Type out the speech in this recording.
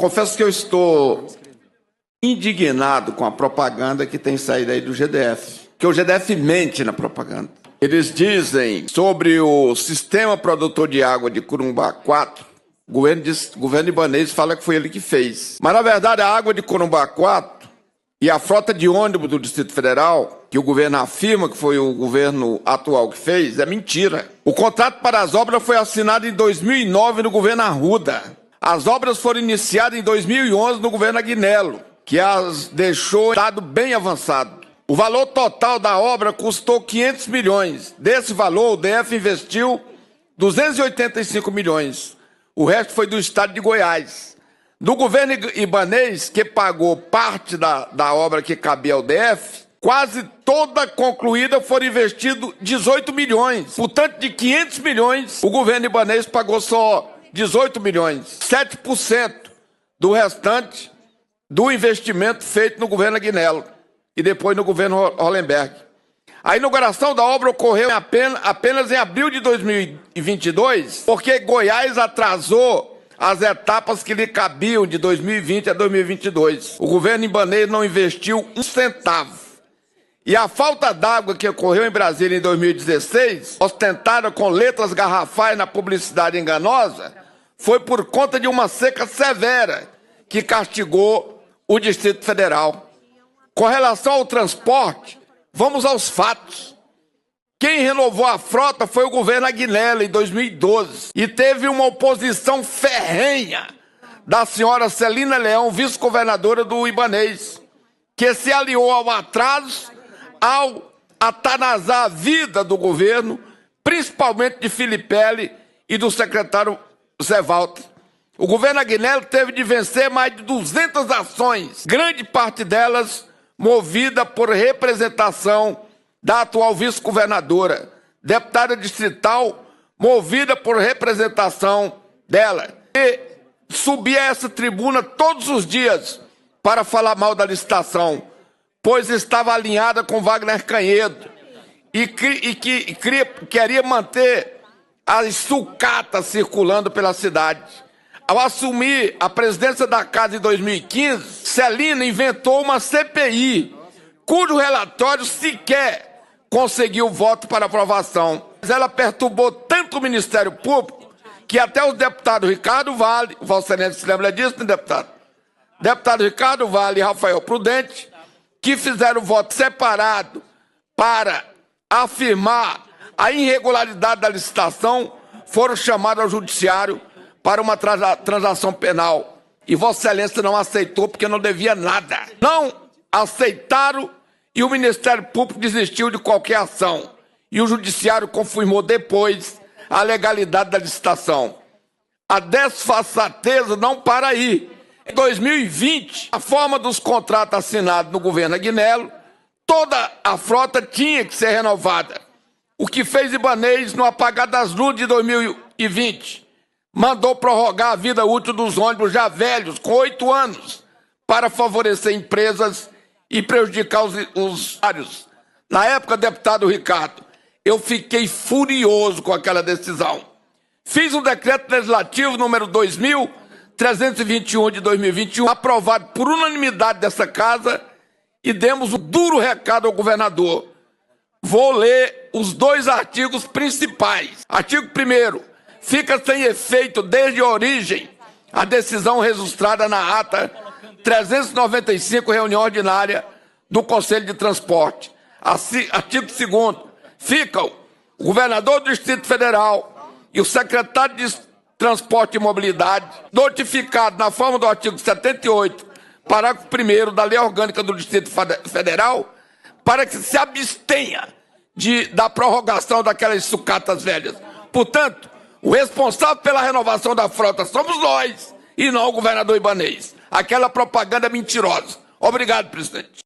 confesso que eu estou indignado com a propaganda que tem saído aí do GDF, que o GDF mente na propaganda. Eles dizem sobre o sistema produtor de água de Corumbá 4, o governo libanês fala que foi ele que fez. Mas, na verdade, a água de Corumbá 4 e a frota de ônibus do Distrito Federal, que o governo afirma que foi o governo atual que fez, é mentira. O contrato para as obras foi assinado em 2009 no governo Arruda. As obras foram iniciadas em 2011 no governo Aguinello, que as deixou em estado bem avançado. O valor total da obra custou 500 milhões. Desse valor, o DF investiu 285 milhões. O resto foi do estado de Goiás. No governo ibanês, que pagou parte da obra que cabia ao DF, quase toda concluída foram investidos 18 milhões. Portanto, de 500 milhões, o governo ibanês pagou só 18 milhões. 7% do restante do investimento feito no governo Aguinello e depois no governo Hollenberg. A inauguração da obra ocorreu apenas em abril de 2022, porque Goiás atrasou as etapas que lhe cabiam de 2020 a 2022. O governo ibanês não investiu um centavo. E a falta d'água que ocorreu em Brasília em 2016, ostentada com letras garrafais na publicidade enganosa, foi por conta de uma seca severa que castigou o Distrito Federal. Com relação ao transporte, vamos aos fatos. Quem renovou a frota foi o governo Aguinello em 2012 e teve uma oposição ferrenha da senhora Celina Leão, vice-governadora do Ibanês, que se aliou ao atraso, ao atanasar a vida do governo, principalmente de Filipelli e do secretário Zé Walter. O governo Aguinello teve de vencer mais de 200 ações, grande parte delas movida por representação da atual vice-governadora, deputada distrital, movida por representação dela, e subia a essa tribuna todos os dias para falar mal da licitação, pois estava alinhada com Wagner Canhedo e queria manter as sucatas circulando pela cidade. Ao assumir a presidência da casa em 2015, Celina inventou uma CPI, cujo relatório sequer conseguiu voto para aprovação. Mas ela perturbou tanto o Ministério Público que até os deputados Ricardo Vale, o Vossa Excelência se lembra disso, né, deputado? Deputado Ricardo Vale e Rafael Prudente, que fizeram voto separado para afirmar a irregularidade da licitação, foram chamados ao judiciário para uma transação penal. E Vossa Excelência não aceitou porque não devia nada. Não aceitaram e o Ministério Público desistiu de qualquer ação. E o Judiciário confirmou depois a legalidade da licitação. A desfaçateza não para aí. Em 2020, a forma dos contratos assinados no governo Aguinello, toda a frota tinha que ser renovada. O que fez Ibanês no apagar das luzes de 2020? Mandou prorrogar a vida útil dos ônibus já velhos, com 8 anos, para favorecer empresas e prejudicar os usuários. Na época, deputado Ricardo, eu fiquei furioso com aquela decisão. Fiz um decreto legislativo número 2.321 de 2021, aprovado por unanimidade dessa casa, e demos um duro recado ao governador. Vou ler os 2 artigos principais. Artigo 1º. Fica sem efeito desde a origem a decisão registrada na ata 395, reunião ordinária do Conselho de Transporte. Artigo 2º. Ficam o governador do Distrito Federal e o secretário de Transporte e Mobilidade notificado na forma do artigo 78, parágrafo 1º da Lei Orgânica do Distrito Federal, para que se abstenha da prorrogação daquelas sucatas velhas. Portanto, o responsável pela renovação da frota somos nós e não o governador ibanês. Aquela propaganda mentirosa. Obrigado, presidente.